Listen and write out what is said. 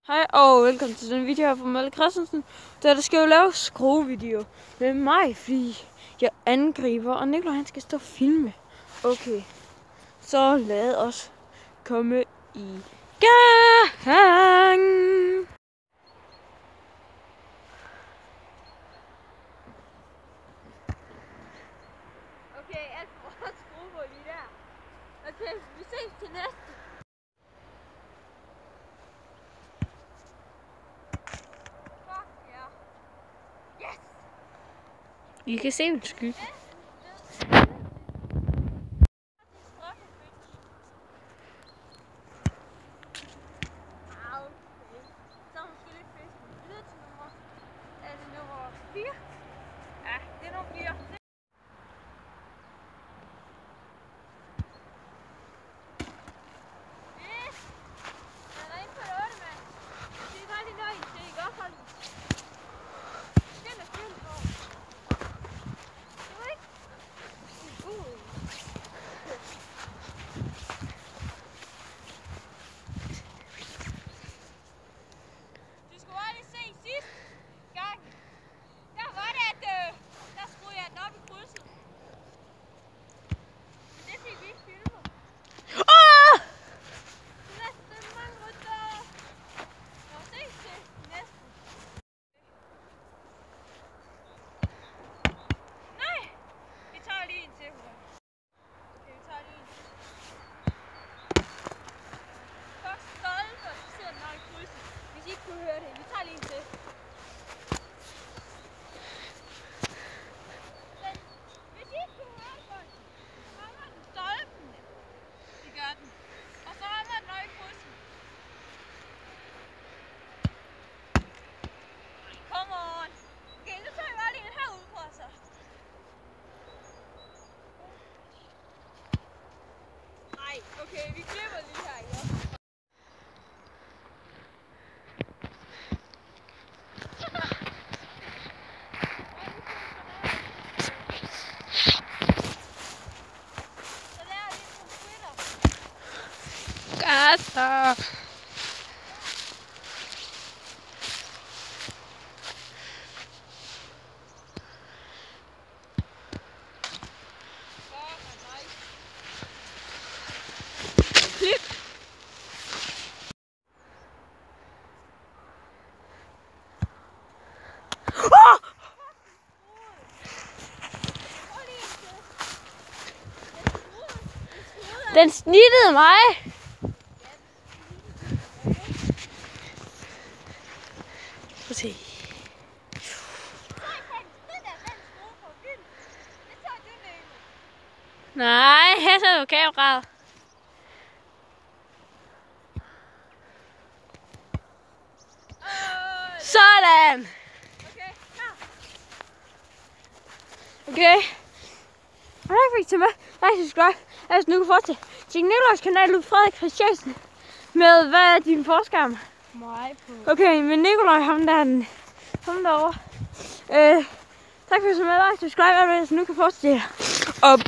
Hej og velkommen til den video her fra Malte Christensen. Der skal jo lave skruevideo med mig, fordi jeg angriber, og Nikolaj han skal stå og filme. Okay, så lad os komme i gang. Okay, jeg får skrue på lige der. Okay, vi ses til næste. I kan se min skygge. Okay, vi klipper lige her, ikke? Så der er lidt som Twitter. Gasser! Klip! Den snittede mig! Prøv at se. Nej, her er jo kameraet. Sådan! Okay. Og der fik til mig. Like, subscribe. Altså nu kan fortsætte. Tjek Nikolajs kanal ud, Frederik Christiansen. Med hvad er din forskærm? Mig på. Okay, men Nikolaj, ham derovre. Tak for at se med. Like, subscribe. Altså nu kan fortsætte. Og